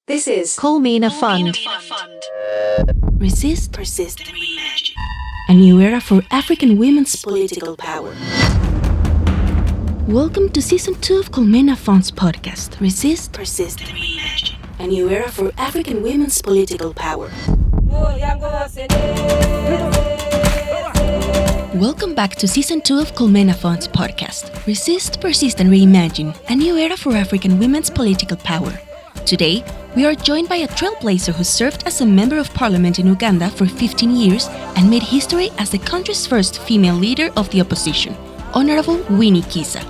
This is Culmina Fund. Resist, Persist, and Reimagine. A new era for African women's political power. Welcome to Season 2 of Culmina Fund's podcast, Resist, Persist, and Reimagine. A new era for African women's political power. Welcome back to Season 2 of Culmina Fund's podcast, Resist, Persist, and Reimagine, a new era for African women's political power. Today, we are joined by a trailblazer who served as a member of parliament in Uganda for 15 years and made history as the country's first female leader of the opposition, Honorable Winnie Kiiza.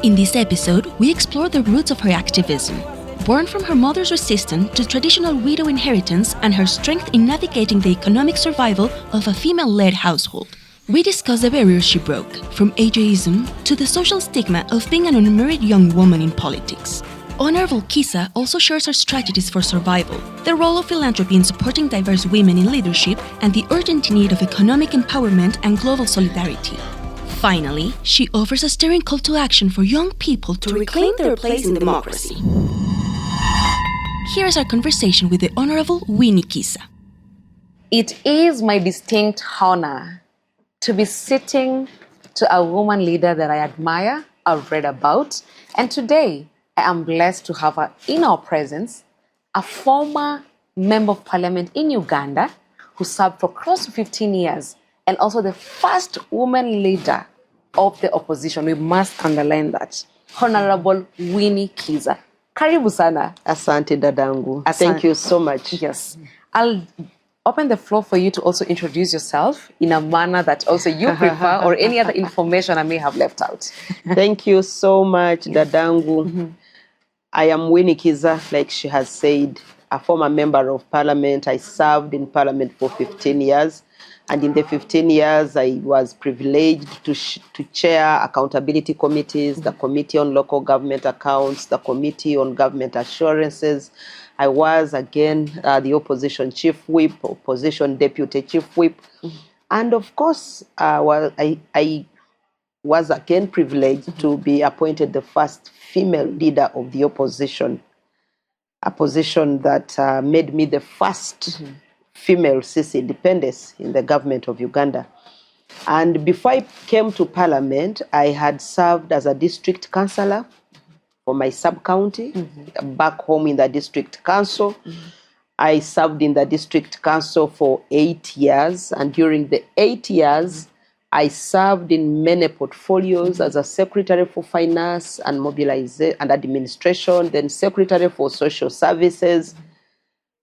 In this episode, we explore the roots of her activism, born from her mother's resistance to traditional widow inheritance and her strength in navigating the economic survival of a female-led household. We discuss the barriers she broke, from ageism to the social stigma of being an unmarried young woman in politics. Honorable Kiiza also shares her strategies for survival, the role of philanthropy in supporting diverse women in leadership, and the urgent need of economic empowerment and global solidarity. Finally, she offers a stirring call to action for young people to reclaim their place in democracy. Here is our conversation with the Honorable Winnie Kiiza. It is my distinct honor to be sitting to a woman leader that I admire, I've read about, and today I am blessed to have her in our presence, a former member of parliament in Uganda who served for close to 15 years and also the first woman leader of the opposition. We must underline that. Honorable Winnie Kiiza. Karibu sana. Asante dadangu. Thank you so much. Yes. I'll open the floor for you to also introduce yourself in a manner that also you prefer or any other information I may have left out. Thank you so much, dadangu. Mm-hmm. I am Winnie Kiiza, like she has said, a former member of parliament. I served in parliament for 15 years. And in the 15 years, I was privileged to chair accountability committees, the Committee on Local Government Accounts, the Committee on Government Assurances. I was, again, the opposition chief whip, opposition deputy chief whip. Mm-hmm. And of course, I was again privileged to be appointed the first female leader of the opposition, a position that made me the first female CC independence in the government of Uganda. And before I came to parliament, I had served as a district councillor for my sub-county, back home in the district council. I served in the district council for 8 years, and during the 8 years, I served in many portfolios as a secretary for finance and mobilization and administration, then secretary for social services.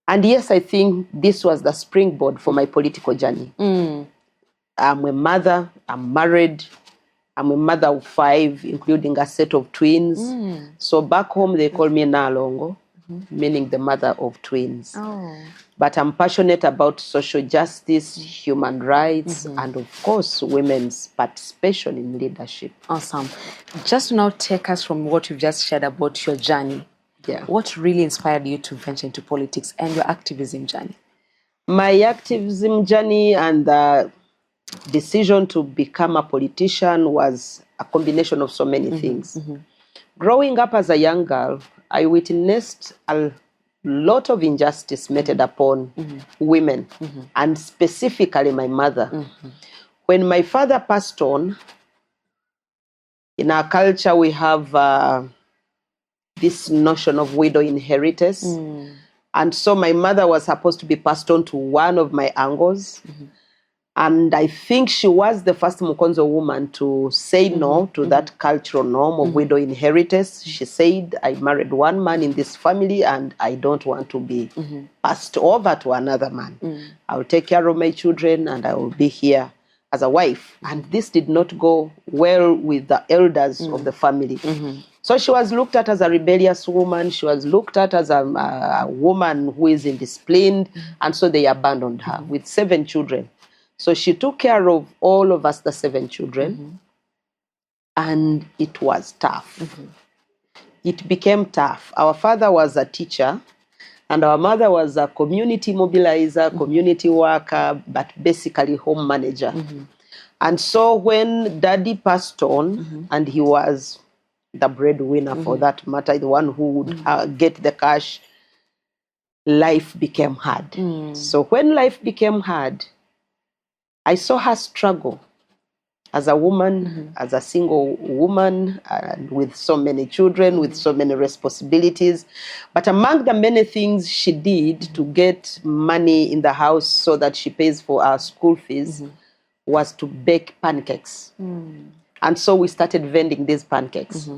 And yes, I think this was the springboard for my political journey. I'm a mother, I'm married, I'm a mother of 5, including a set of twins. So back home, they call me Nalongo, meaning the mother of twins. Oh. But I'm passionate about social justice, human rights, and of course, women's participation in leadership. Awesome. Just to now take us from what you've just shared about your journey. Yeah. What really inspired you to venture into politics and your activism journey? My activism journey and the decision to become a politician was a combination of so many things. Growing up as a young girl, I witnessed a lot of injustice meted upon women, and specifically my mother. When my father passed on, in our culture we have this notion of widow inheritance. And so my mother was supposed to be passed on to one of my uncles. And I think she was the first Mukonzo woman to say no to that cultural norm of widow inheritance. She said, I married one man in this family and I don't want to be passed over to another man. I'll take care of my children and I will be here as a wife. And this did not go well with the elders of the family. So she was looked at as a rebellious woman. She was looked at as a woman who is indisciplined. And so they abandoned her with 7 children. So she took care of all of us, the 7 children. And it was tough. It became tough. Our father was a teacher. And our mother was a community mobilizer, community worker, but basically home manager. And so when daddy passed on, and he was the breadwinner for that matter, the one who would get the cash, life became hard. So when life became hard, I saw her struggle as a woman, as a single woman, and with so many children, with so many responsibilities. But among the many things she did to get money in the house so that she pays for our school fees was to bake pancakes. And so we started vending these pancakes.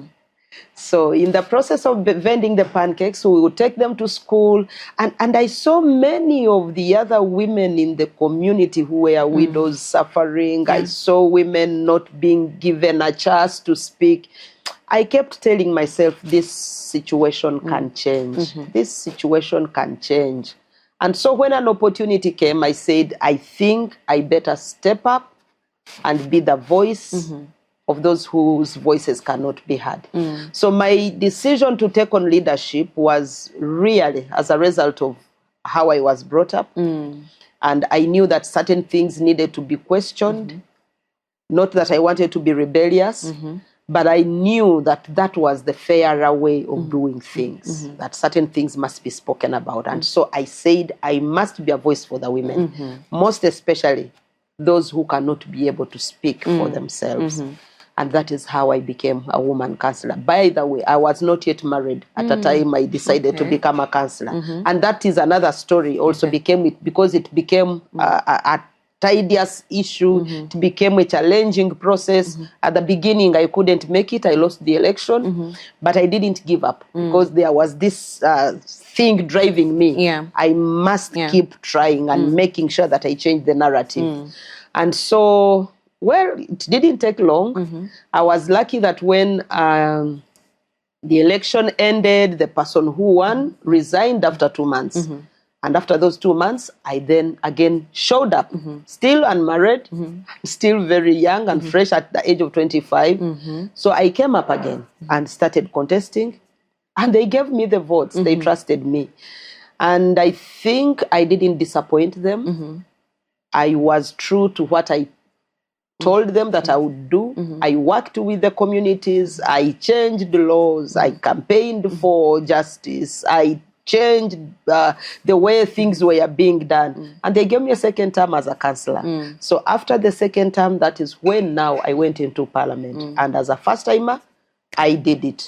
So in the process of vending the pancakes, we would take them to school. And I saw many of the other women in the community who were widows suffering. I saw women not being given a chance to speak. I kept telling myself, this situation can change. This situation can change. And so when an opportunity came, I said, I think I better step up and be the voice of those whose voices cannot be heard. So my decision to take on leadership was really as a result of how I was brought up. And I knew that certain things needed to be questioned. Not that I wanted to be rebellious, but I knew that that was the fairer way of doing things, that certain things must be spoken about. And so I said, I must be a voice for the women, most especially those who cannot be able to speak for themselves. And that is how I became a woman councillor. By the way, I was not yet married at the time I decided to become a councillor. And that is another story also because it became a tedious issue. It became a challenging process. At the beginning, I couldn't make it. I lost the election. But I didn't give up because there was this thing driving me. I must keep trying and making sure that I change the narrative. And so, well, it didn't take long. I was lucky that when the election ended, the person who won resigned after 2 months. And after those 2 months, I then again showed up, still unmarried, still very young and fresh at the age of 25. So I came up again and started contesting. And they gave me the votes. They trusted me. And I think I didn't disappoint them. I was true to what I told them that I would do. I worked with the communities. I changed the laws. I campaigned for justice. I changed the way things were being done. And they gave me a second term as a councillor. So after the second term, that is when now I went into parliament. And as a first timer, I did it.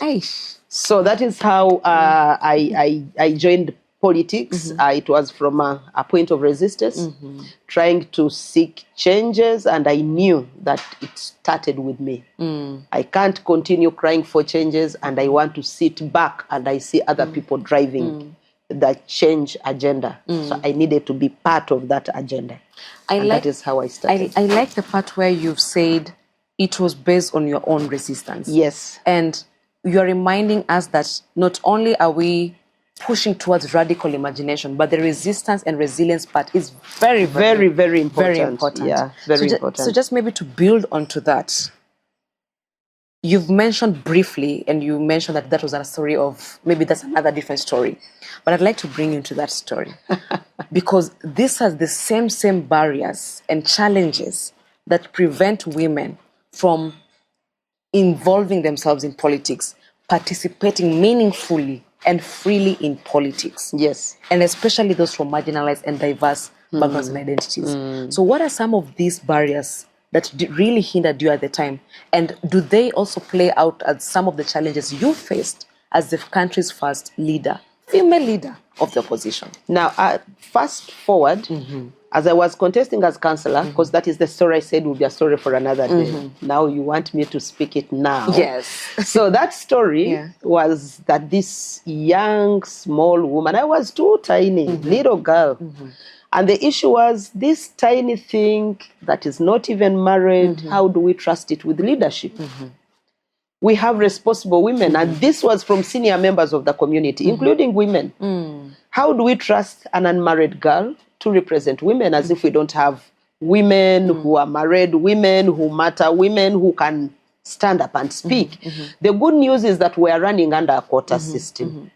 So that is how I joined politics. It was from a point of resistance, trying to seek changes, and I knew that it started with me. I can't continue crying for changes, and I want to sit back and I see other people driving the change agenda. So I needed to be part of that agenda. That is how I started. I like the part where you've said it was based on your own resistance. Yes. And you're reminding us that not only are we pushing towards radical imagination, but the resistance and resilience part is very, very important. Very important. Yeah, very important. So just maybe to build onto that, you've mentioned briefly, and you mentioned that that was a story of, maybe that's another different story, but I'd like to bring you into that story because this has the same barriers and challenges that prevent women from involving themselves in politics, participating meaningfully and freely in politics. Yes. And especially those from marginalized and diverse backgrounds and identities. So what are some of these barriers that really hindered you at the time? And do they also play out as some of the challenges you faced as the country's first leader, female leader of the opposition? Now, fast forward, as I was contesting as councillor, because that is the story I said would be a story for another day. Now you want me to speak it now. Yes. So that story was that this young, small woman, I was too tiny, little girl. And the issue was this tiny thing that is not even married, how do we trust it with leadership? We have responsible women, and this was from senior members of the community, including women. How do we trust an unmarried girl to represent women as if we don't have women who are married, women who matter, women who can stand up and speak? The good news is that we are running under a quota system.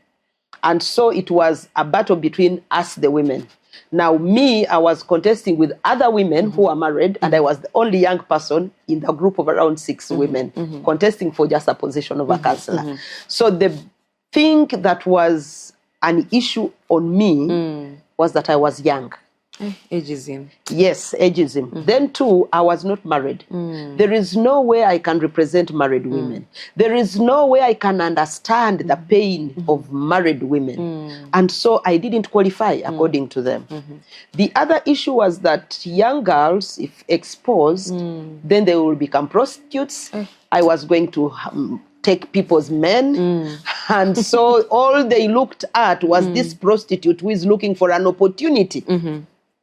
And so it was a battle between us, the women. Now, me, I was contesting with other women who are married, and I was the only young person in the group of around 6 women contesting for just a position of a councillor. So the thing that was an issue on me was that I was young. Ageism. Yes, ageism. Then too, I was not married. There is no way I can represent married women. There is no way I can understand the pain of married women. And so I didn't qualify according to them. The other issue was that young girls, if exposed, then they will become prostitutes. I was going to take people's men. And so all they looked at was this prostitute who is looking for an opportunity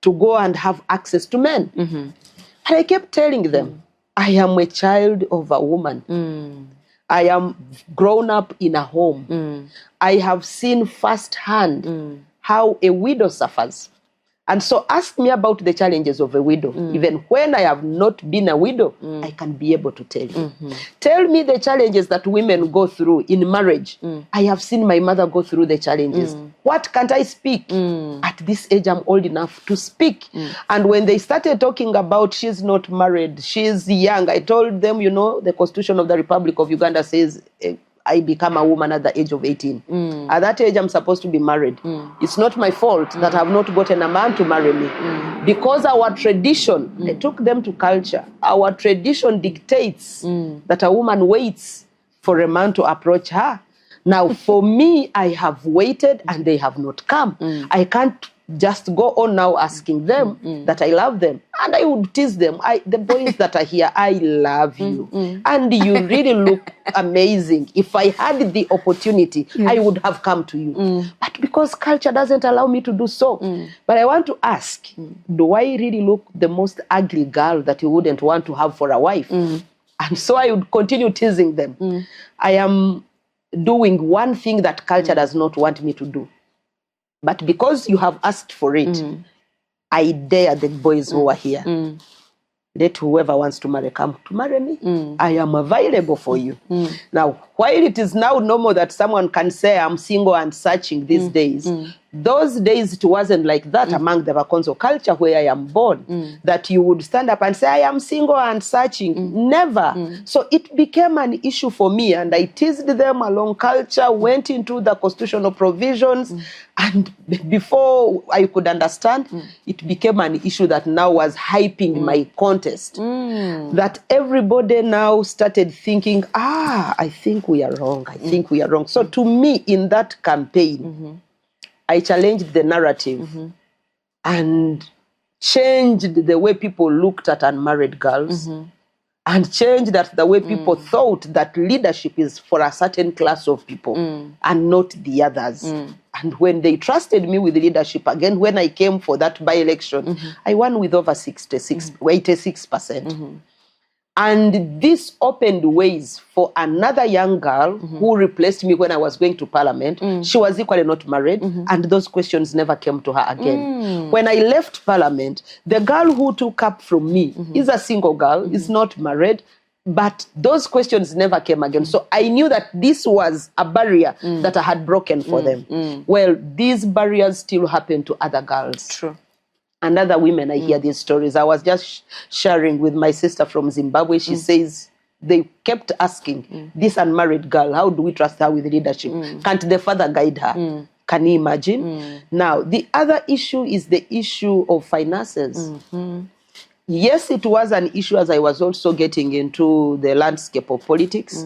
to go and have access to men. And I kept telling them, I am a child of a woman. I am grown up in a home. I have seen firsthand how a widow suffers. And so ask me about the challenges of a widow. Even when I have not been a widow, I can be able to tell you. Tell me the challenges that women go through in marriage. I have seen my mother go through the challenges. What can't I speak? At this age, I'm old enough to speak. And when they started talking about she's not married, she's young, I told them, you know, the Constitution of the Republic of Uganda says I become a woman at the age of 18. At that age, I'm supposed to be married. It's not my fault that I've not gotten a man to marry me. Because our tradition, I took them to culture. Our tradition dictates that a woman waits for a man to approach her. Now, for me, I have waited and they have not come. I can't just go on now asking them that I love them. And I would tease them. The boys that are here, I love you. And you really look amazing. If I had the opportunity, I would have come to you. But because culture doesn't allow me to do so. But I want to ask, do I really look the most ugly girl that you wouldn't want to have for a wife? And so I would continue teasing them. I am doing one thing that culture does not want me to do. But because you have asked for it, I dare the boys who are here. Let whoever wants to marry come to marry me. I am available for you. Now, while it is now normal that someone can say I'm single and searching these days, those days it wasn't like that among the Vakonzo culture where I am born, that you would stand up and say, I am single and searching. Never. So it became an issue for me, and I teased them along culture, went into the constitutional provisions, and before I could understand, it became an issue that now was hyping my contest. That everybody now started thinking, I think we are wrong. I think we are wrong. So to me, in that campaign, I challenged the narrative and changed the way people looked at unmarried girls and changed that the way people thought that leadership is for a certain class of people and not the others. And when they trusted me with leadership, again, when I came for that by-election, I won with over 86%. And this opened ways for another young girl who replaced me when I was going to parliament. She was equally not married, and those questions never came to her again. When I left parliament, the girl who took up from me is a single girl, is not married, but those questions never came again. So I knew that this was a barrier that I had broken for them. Well, these barriers still happen to other girls. True. And other women, I hear these stories. I was just sharing with my sister from Zimbabwe. She says they kept asking, this unmarried girl, how do we trust her with leadership? Can't the father guide her? Can you imagine? Now, the other issue is the issue of finances. Yes, it was an issue as I was also getting into the landscape of politics.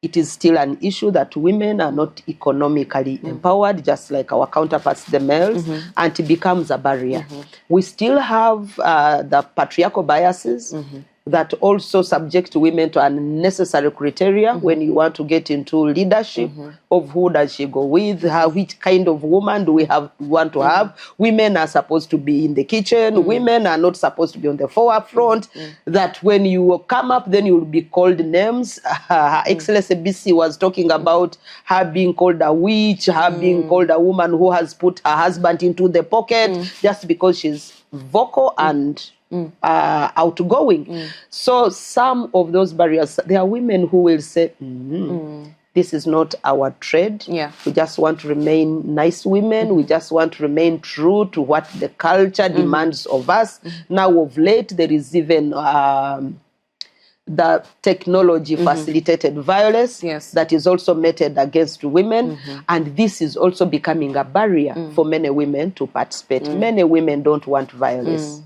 It is still an issue that women are not economically empowered, just like our counterparts, the males, and it becomes a barrier. We still have the patriarchal biases that also subject women to unnecessary criteria when you want to get into leadership of who does she go with, which kind of woman do we want to have. Women are supposed to be in the kitchen. Women are not supposed to be on the forefront. That when you come up, then you will be called names. Her Excellency BC was talking about her being called a witch, her being called a woman who has put her husband into the pocket just because she's vocal and outgoing. So some of those barriers, there are women who will say, this is not our trade. We just want to remain nice women. We just want to remain true to what the culture demands of us. Now of late, there is even the technology facilitated violence that is also meted against women. And this is also becoming a barrier for many women to participate. Many women don't want violence.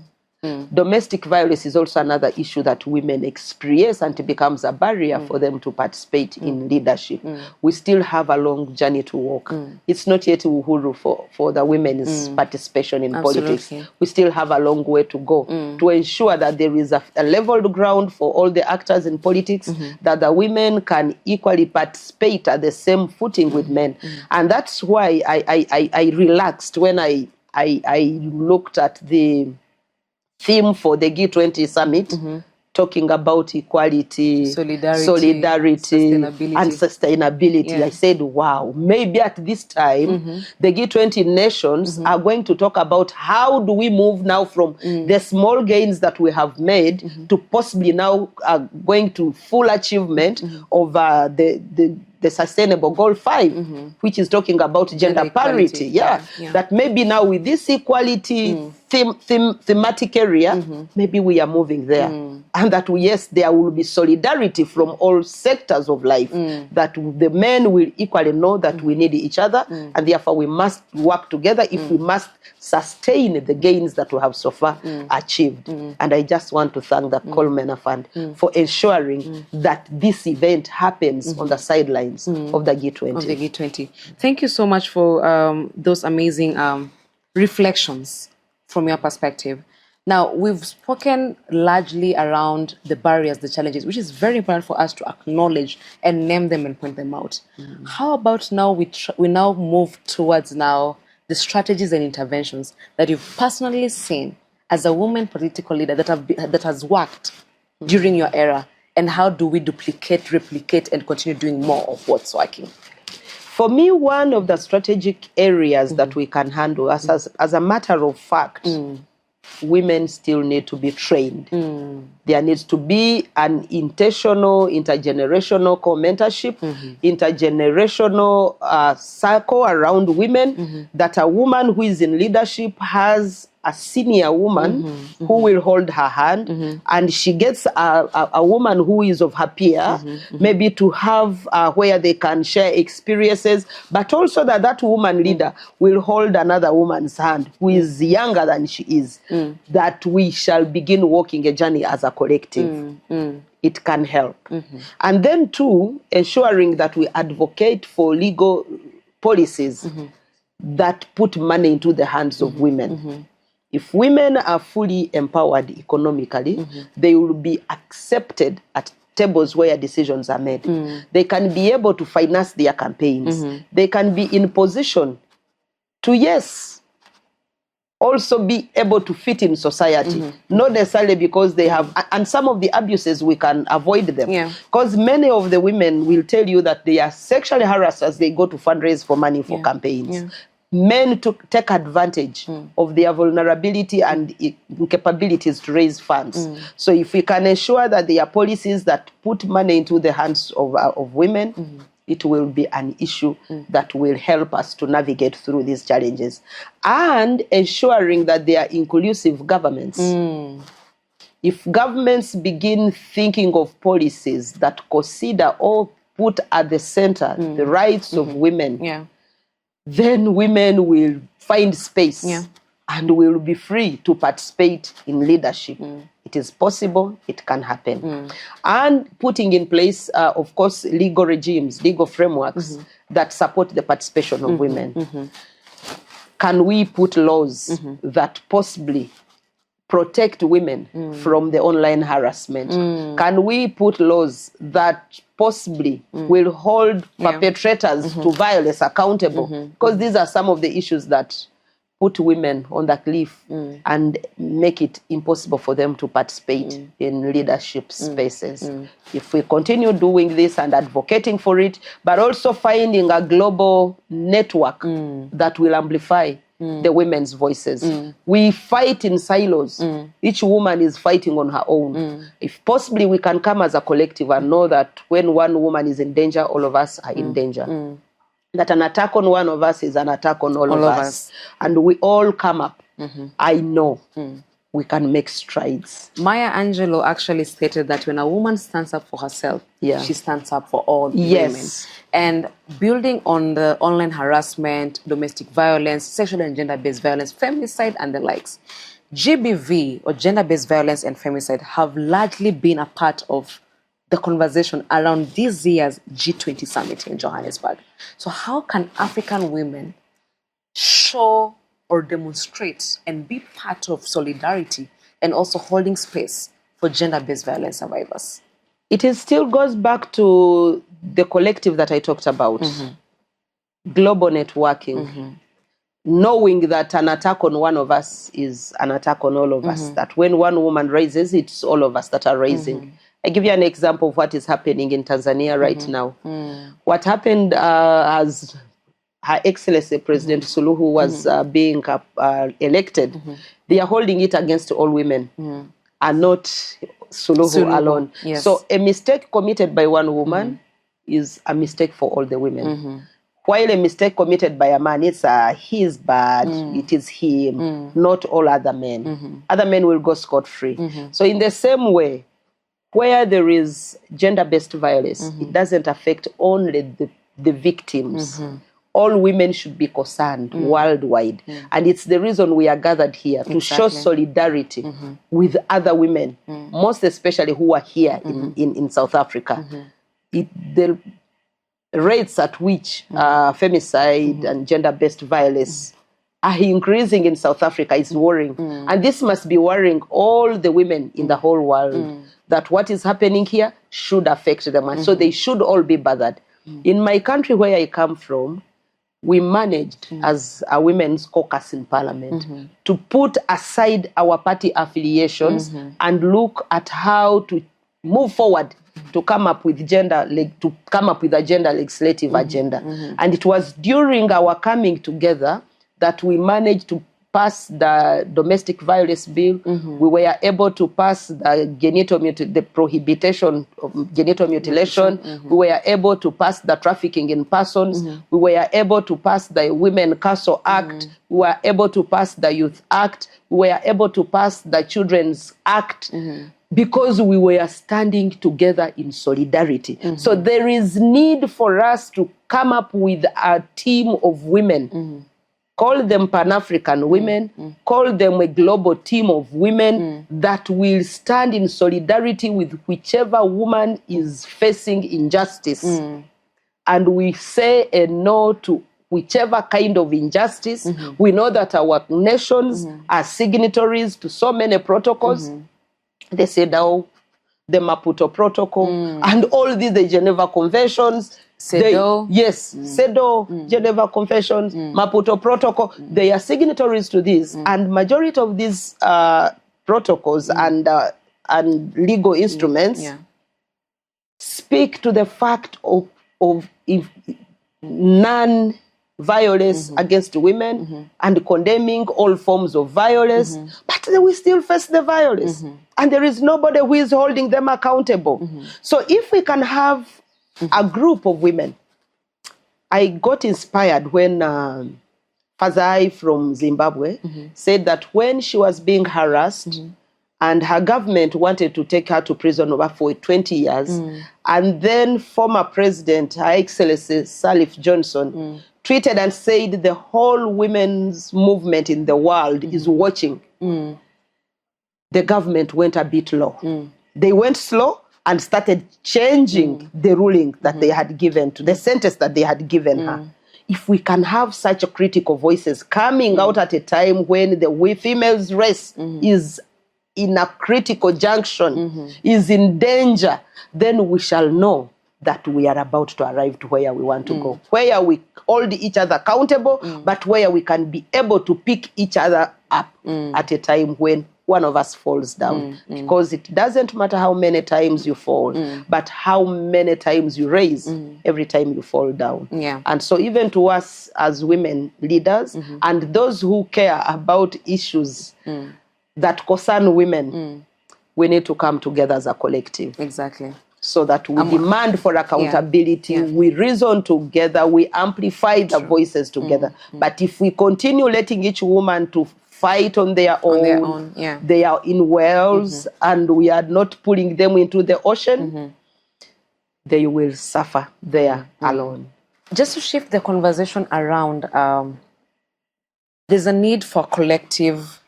Domestic violence is also another issue that women experience, and it becomes a barrier for them to participate in leadership. We still have a long journey to walk. It's not yet uhuru for the women's participation in politics. We still have a long way to go to ensure that there is a leveled ground for all the actors in politics, that the women can equally participate at the same footing with men. And that's why I relaxed when I looked at the theme for the G20 summit, talking about equality, solidarity and sustainability. I said, wow, maybe at this time, the G20 nations are going to talk about how do we move now from the small gains that we have made to possibly now going to full achievement of the Sustainable Goal 5, which is talking about gender parity. That maybe now with this equality thematic area, maybe we are moving there. And that, yes, there will be solidarity from all sectors of life, that the men will equally know that we need each other, and therefore we must work together if we must sustain the gains that we have so far achieved. And I just want to thank the Coleman Fund for ensuring that this event happens on the sidelines of the G20. Of the G20. Thank you so much for those amazing reflections from your perspective. Now, we've spoken largely around the barriers, the challenges, which is very important for us to acknowledge and name them and point them out. How about now we now move towards now the strategies and interventions that you've personally seen as a woman political leader that has worked during your era, and how do we duplicate, replicate, and continue doing more of what's working? For me, one of the strategic areas that we can handle, as a matter of fact, women still need to be trained. There needs to be an intentional, intergenerational co-mentorship, intergenerational circle around women, that a woman who is in leadership has a senior woman who will hold her hand, and she gets a woman who is of her peer, maybe to have where they can share experiences, but also that woman leader will hold another woman's hand who is younger than she is, that we shall begin walking a journey as a collective. It can help. And then too, ensuring that we advocate for legal policies that put money into the hands of women. If women are fully empowered economically, they will be accepted at tables where decisions are made. They can be able to finance their campaigns. They can be in position to, yes, also be able to fit in society. Not necessarily because they have, and some of the abuses we can avoid them. Because many of the women will tell you that they are sexually harassed as they go to fundraise for money for campaigns. Men take advantage of their vulnerability and incapabilities to raise funds. So if we can ensure that there are policies that put money into the hands of women, it will be an issue that will help us to navigate through these challenges. And ensuring that there are inclusive governments. If governments begin thinking of policies that consider or put at the center the rights of women, then women will find space and will be free to participate in leadership. It is possible, it can happen. And putting in place, of course, legal regimes, legal frameworks that support the participation of women. Can we put laws that possibly protect women from the online harassment? Can we put laws that possibly will hold perpetrators to violence accountable? Because these are some of the issues that put women on the cliff and make it impossible for them to participate in leadership spaces. If we continue doing this and advocating for it, but also finding a global network that will amplify the women's voices. We fight in silos. Each woman is fighting on her own. If possibly we can come as a collective and know that when one woman is in danger, all of us are in danger. That an attack on one of us is an attack on all of us. And we all come up. I know we can make strides. Maya Angelou actually stated that when a woman stands up for herself, Yeah. she stands up for all Yes. women. And building on the online harassment, domestic violence, sexual and gender-based violence, femicide, and the likes, GBV, or gender-based violence and femicide, have largely been a part of the conversation around this year's G20 summit in Johannesburg. So how can African women show or demonstrate and be part of solidarity and also holding space for gender-based violence survivors? It still goes back to the collective that I talked about, global networking, knowing that an attack on one of us is an attack on all of us, that when one woman raises, it's all of us that are raising. I give you an example of what is happening in Tanzania right now. What happened as Her Excellency President Suluhu was being elected, they are holding it against all women and not Suluhu alone. Yes. So a mistake committed by one woman is a mistake for all the women. While a mistake committed by a man, it's his bad, it is him, not all other men. Other men will go scot-free. So in the same way, where there is gender-based violence, it doesn't affect only the victims. All women should be concerned worldwide. And it's the reason we are gathered here, to show solidarity with other women, most especially who are here in South Africa. The rates at which femicide and gender-based violence are increasing in South Africa is worrying. And this must be worrying all the women in the whole world, that what is happening here should affect them. And so they should all be bothered. In my country where I come from, we managed as a women's caucus in parliament to put aside our party affiliations and look at how to move forward to come up with a gender legislative agenda. And it was during our coming together that we managed to pass the domestic violence bill. We were able to pass the prohibition of genital mutilation. We were able to pass the trafficking in persons. We were able to pass the Women Castle Act. We were able to pass the Youth Act. We were able to pass the Children's Act. Because we were standing together in solidarity. So there is need for us to come up with a team of women. Call them Pan-African women, call them a global team of women that will stand in solidarity with whichever woman is facing injustice. And we say a no to whichever kind of injustice. We know that our nations are signatories to so many protocols. They say now the Maputo Protocol and all these, the Geneva Conventions. CEDAW. CEDAW, Geneva Conventions, Maputo Protocol, they are signatories to this. And majority of these protocols and legal instruments speak to the fact of non-violence against women and condemning all forms of violence, but they will still face the violence. And there is nobody who is holding them accountable. So if we can have a group of women. I got inspired when Fazai from Zimbabwe said that when she was being harassed and her government wanted to take her to prison for 20 years, and then former President, Her Excellency Salif Johnson, tweeted and said the whole women's movement in the world is watching. The government went a bit low. They went slow and started changing the ruling that they had given to the sentence that they had given her. If we can have such a critical voices coming out at a time when the female's race is in a critical junction, is in danger, then we shall know that we are about to arrive to where we want to go, where we hold each other accountable, but where we can be able to pick each other up at a time when one of us falls down. Because it doesn't matter how many times you fall, but how many times you raise every time you fall down. And so even to us as women leaders and those who care about issues that concern women, we need to come together as a collective. Exactly. So that we demand for accountability, we reason together, we amplify the voices together. But if we continue letting each woman to fight on their own. On their own, yeah. They are in wells, and we are not pulling them into the ocean. They will suffer there alone. Just to shift the conversation around, there's a need for collective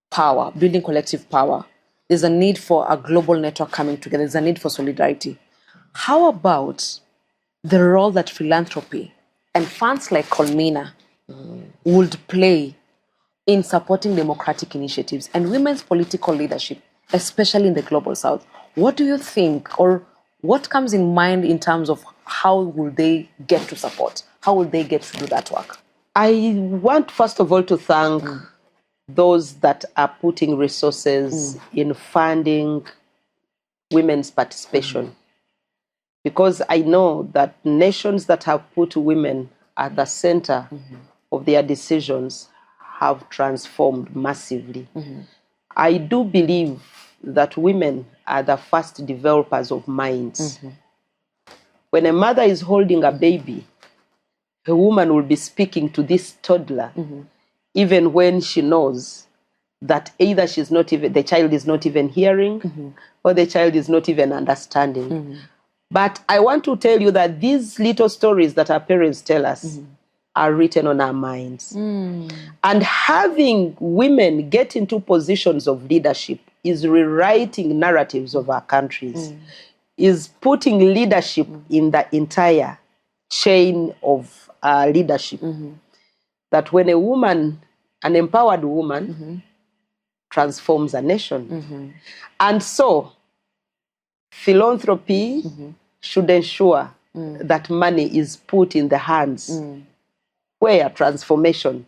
power, building collective power. There's a need for a global network coming together. There's a need for solidarity. How about the role that philanthropy and funds like Colmena would play in supporting democratic initiatives and women's political leadership, especially in the global south? What do you think, or what comes in mind in terms of how will they get to support? How will they get to do that work? I want, first of all, to thank those that are putting resources in funding women's participation. Because I know that nations that have put women at the center of their decisions have transformed massively. I do believe that women are the first developers of minds. When a mother is holding a baby, a woman will be speaking to this toddler, even when she knows that either the child is not even hearing, or the child is not even understanding. But I want to tell you that these little stories that our parents tell us are written on our minds. And having women get into positions of leadership is rewriting narratives of our countries, is putting leadership in the entire chain of leadership. That when a woman, an empowered woman, transforms a nation. And so, philanthropy should ensure that money is put in the hands where transformation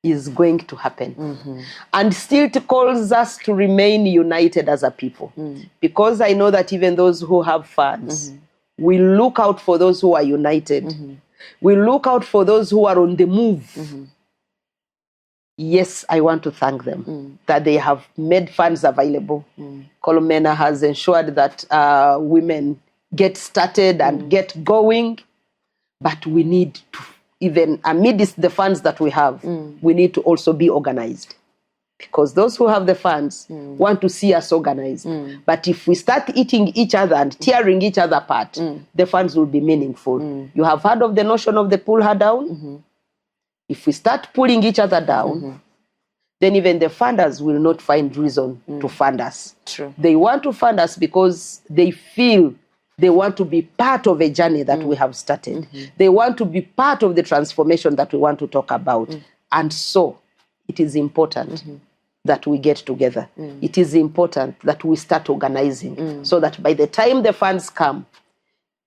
is going to happen. And still it calls us to remain united as a people. Because I know that even those who have funds will look out for those who are united. We look out for those who are on the move. Yes, I want to thank them that they have made funds available. Colmena has ensured that women get started and get going. But we need to, even amidst the funds that we have, we need to also be organized. Because those who have the funds want to see us organized. But if we start eating each other and tearing each other apart, the funds will be meaningful. You have heard of the notion of the pull her down? If we start pulling each other down, then even the funders will not find reason to fund us. True. They want to fund us because they feel they want to be part of a journey that we have started. They want to be part of the transformation that we want to talk about. And so it is important that we get together. It is important that we start organizing so that by the time the funds come,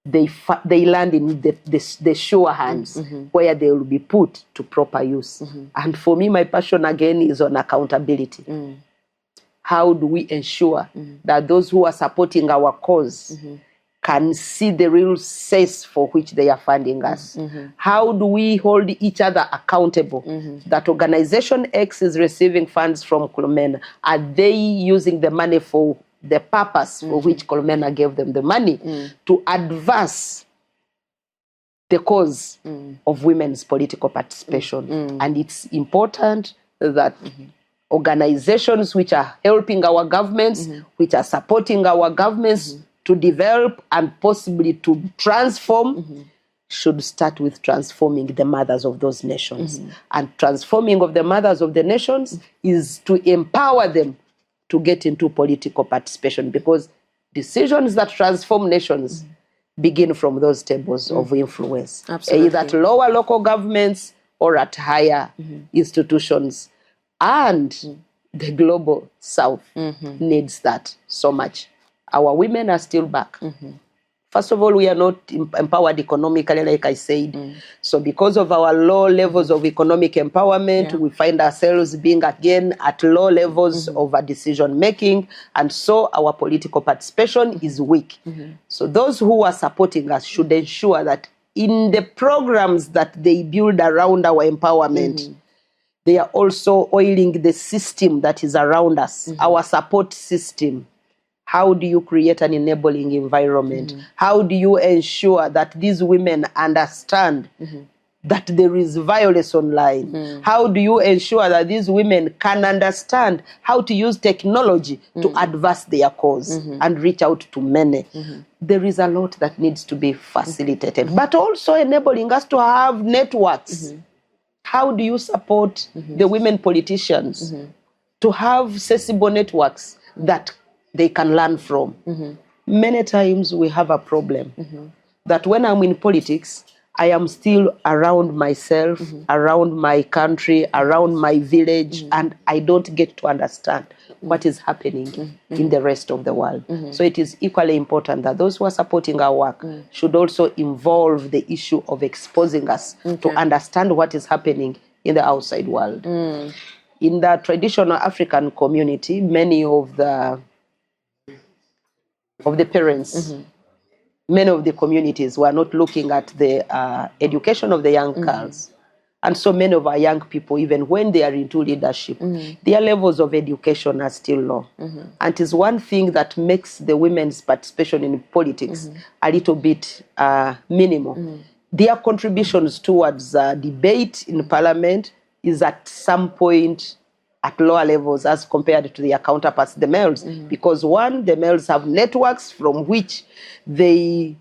they land in the sure hands where they will be put to proper use. And for me, my passion again is on accountability. How do we ensure that those who are supporting our cause can see the real sense for which they are funding us? How do we hold each other accountable? That organization X is receiving funds from Colmena. Are they using the money for the purpose for which Colmena gave them the money to advance the cause of women's political participation? And it's important that organizations which are helping our governments, which are supporting our governments to develop and possibly to transform, should start with transforming the mothers of those nations. And transforming of the mothers of the nations is to empower them to get into political participation, because decisions that transform nations begin from those tables of influence, either at lower local governments or at higher institutions. And the global south needs that so much. Our women are still back. First of all, we are not empowered economically, like I said. So because of our low levels of economic empowerment, we find ourselves being again at low levels of decision making. And so our political participation is weak. So those who are supporting us should ensure that in the programs that they build around our empowerment, they are also oiling the system that is around us, our support system. How do you create an enabling environment? How do you ensure that these women understand that there is violence online? How do you ensure that these women can understand how to use technology to advance their cause and reach out to many? There is a lot that needs to be facilitated, but also enabling us to have networks. How do you support the women politicians to have accessible networks that they can learn from? Many times we have a problem that when I'm in politics, I am still around myself, around my country, around my village, and I don't get to understand what is happening in the rest of the world. So it is equally important that those who are supporting our work should also involve the issue of exposing us to understand what is happening in the outside world. In the traditional African community, many of the parents, many of the communities were not looking at the education of the young girls. And so many of our young people, even when they are into leadership, their levels of education are still low. And it is one thing that makes the women's participation in politics a little bit minimal. Their contributions towards debate in parliament is at some point at lower levels as compared to their counterparts, the males. Because one, the males have networks from which they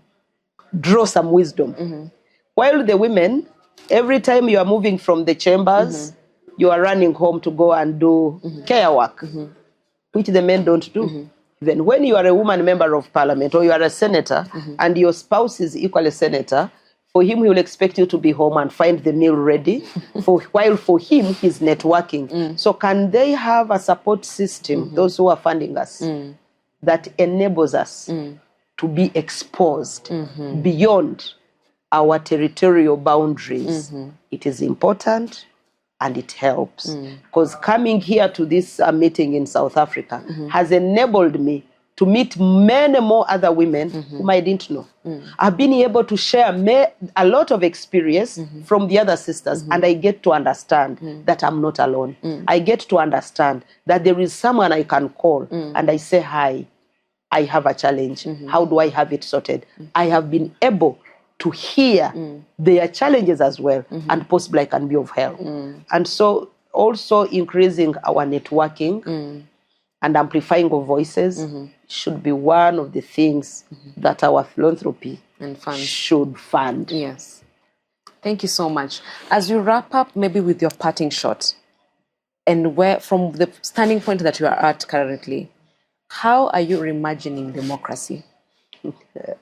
draw some wisdom. While the women, every time you are moving from the chambers, you are running home to go and do care work, which the men don't do. Even when you are a woman member of parliament or you are a senator and your spouse is equally a senator, for him, he will expect you to be home and find the meal ready, while for him, he's networking. So can they have a support system, those who are funding us, that enables us to be exposed beyond our territorial boundaries? It is important and it helps. Because coming here to this meeting in South Africa has enabled me to meet many more other women whom I didn't know. I've been able to share a lot of experience from the other sisters, and I get to understand that I'm not alone. I get to understand that there is someone I can call and I say, hi, I have a challenge. How do I have it sorted? I have been able to hear their challenges as well, and possibly I can be of help. And so also increasing our networking and amplifying of voices should be one of the things that our philanthropy And fund. should fund. Yes. Thank you so much. As you wrap up, maybe with your parting shot, and where from the standing point that you are at currently, how are you reimagining democracy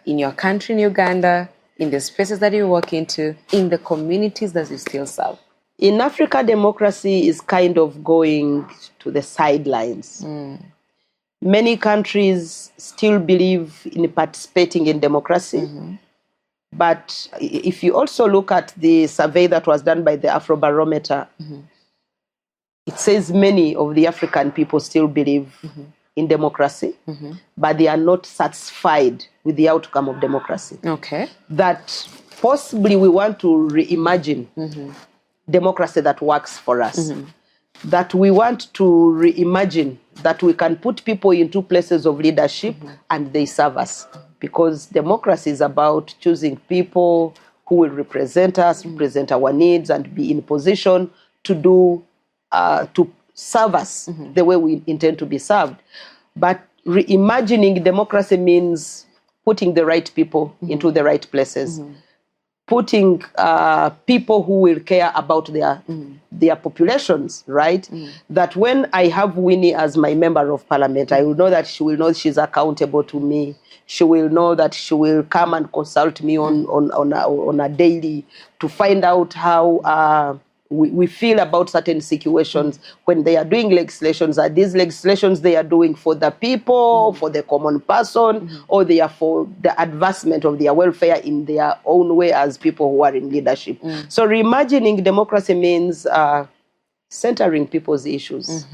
in your country, in Uganda, in the spaces that you walk into, in the communities that you still serve? In Africa, democracy is kind of going to the sidelines. Many countries still believe in participating in democracy. But if you also look at the survey that was done by the Afrobarometer, it says many of the African people still believe in democracy, but they are not satisfied with the outcome of democracy. Okay. That possibly we want to reimagine democracy that works for us. That we want to reimagine that we can put people into places of leadership and they serve us. Because democracy is about choosing people who will represent us, represent our needs, and be in position to do, to serve us the way we intend to be served. But reimagining democracy means putting the right people into the right places. Putting people who will care about their populations, right? That when I have Winnie as my member of parliament, I will know that she will know she's accountable to me. She will know that she will come and consult me on a daily to find out how we feel about certain situations when they are doing legislations. Are these legislations they are doing for the people, for the common person, or they are for the advancement of their welfare in their own way as people who are in leadership? So reimagining democracy means centering people's issues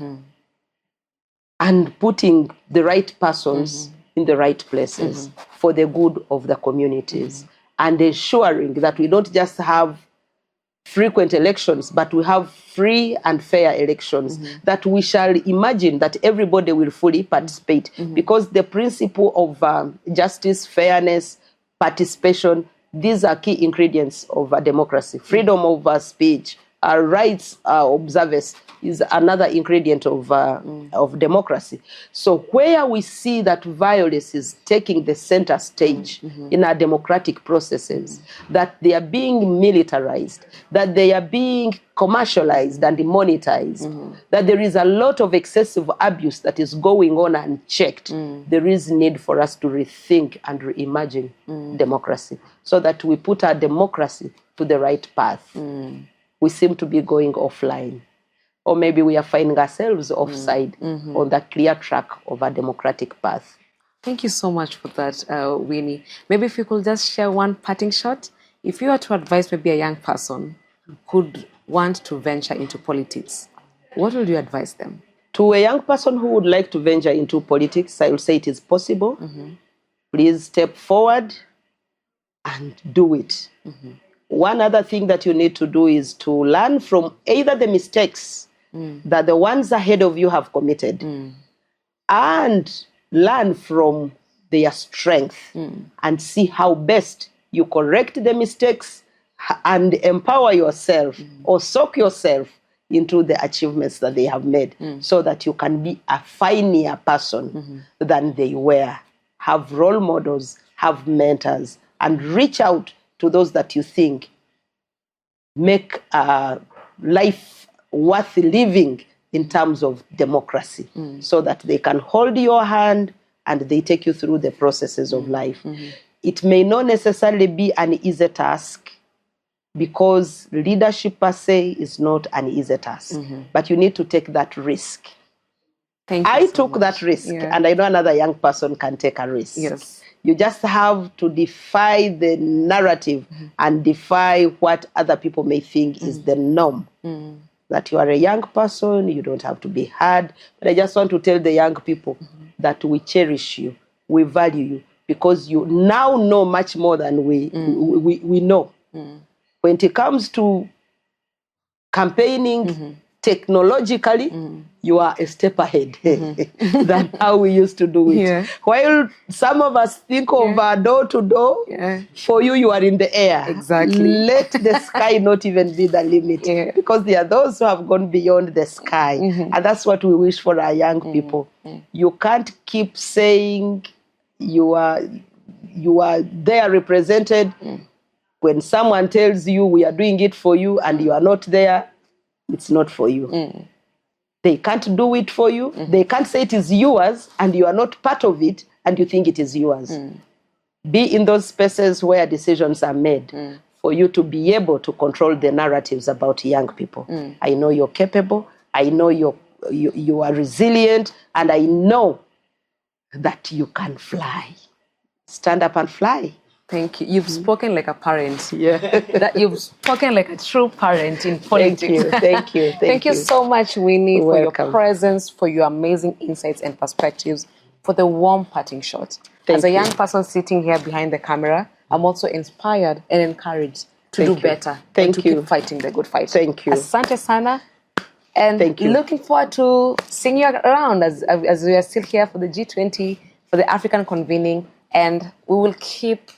and putting the right persons in the right places for the good of the communities, and ensuring that we don't just have frequent elections, but we have free and fair elections, that we shall imagine that everybody will fully participate, because the principle of justice, fairness, participation these are key ingredients of a democracy. Freedom of speech, rights of service is another ingredient of democracy. So where we see that violence is taking the center stage in our democratic processes, that they are being militarized, that they are being commercialized and monetized, that there is a lot of excessive abuse that is going on unchecked, there is need for us to rethink and reimagine democracy so that we put our democracy to the right path. We seem to be going offline. Or maybe we are finding ourselves offside on that clear track of a democratic path. Thank you so much for that, Winnie. Maybe if you could just share one parting shot. If you were to advise maybe a young person who'd want to venture into politics, what would you advise them? To a young person who would like to venture into politics, I will say it is possible. Please step forward and do it. One other thing that you need to do is to learn from either the mistakes that the ones ahead of you have committed and learn from their strength and see how best you correct the mistakes and empower yourself or soak yourself into the achievements that they have made so that you can be a finer person than they were. Have role models, have mentors, and reach out to those that you think make life worth living in terms of democracy so that they can hold your hand and they take you through the processes of life. It may not necessarily be an easy task because leadership per se is not an easy task, but you need to take that risk. I took that risk, and I know another young person can take a risk. Yes. You just have to defy the narrative and defy what other people may think is the norm. That you are a young person, you don't have to be hard. But I just want to tell the young people that we cherish you, we value you, because you now know much more than we know. When it comes to campaigning technologically, you are a step ahead than how we used to do it. While some of us think of door to door, for you are in the air. Exactly. Let the sky not even be the limit, because there are those who have gone beyond the sky, and that's what we wish for our young people. You can't keep saying you are there represented when someone tells you we are doing it for you and you are not there. It's not for you. They can't do it for you. They can't say it is yours and you are not part of it and you think it is yours. Be in those spaces where decisions are made for you to be able to control the narratives about young people. I know you're capable. I know you are resilient, and I know that you can fly. Stand up and fly. Thank you. You've spoken like a parent. That you've spoken like a true parent in politics. Thank you. Thank you so much, Winnie, for welcome. your presence, for your amazing insights and perspectives, for the warm parting shot. Thank As a you. young person sitting here behind the camera, I'm also inspired and encouraged to do better and to keep fighting the good fight. Thank you. Asante sana. And Thank you. looking forward to seeing you around as we are still here for the G20, for the African convening, and we will keep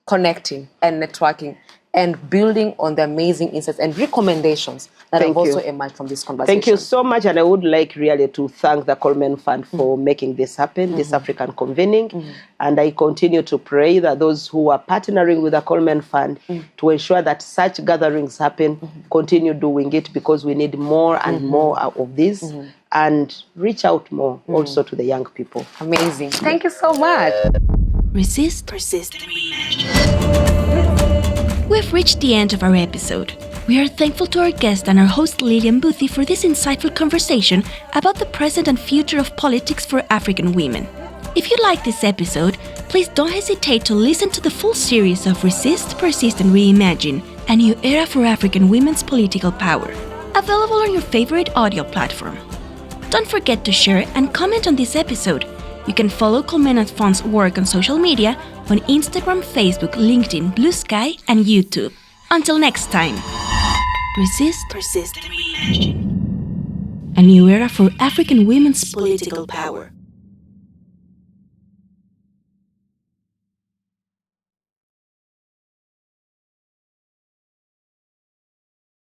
connecting and networking and building on the amazing insights and recommendations that have also emerged from this conversation. Thank you so much, and I would like really to thank the Coleman Fund for making this happen, this African convening, and I continue to pray that those who are partnering with the Coleman Fund to ensure that such gatherings happen, continue doing it, because we need more and more of this, and reach out more also to the young people. Amazing. Thank you so much. Resist, persist, and reimagine. We've reached the end of our episode. We are thankful to our guest and our host Lilian Boothie for this insightful conversation about the present and future of politics for African women. If you like this episode, please don't hesitate to listen to the full series of Resist, Persist and Reimagine, a new era for African women's political power, available on your favorite audio platform. Don't forget to share and comment on this episode. You can follow Coleman Fund's work on social media on Instagram, Facebook, LinkedIn, Blue Sky, and YouTube. Until next time, resist, persist, and reimagine. A new era for African women's political power.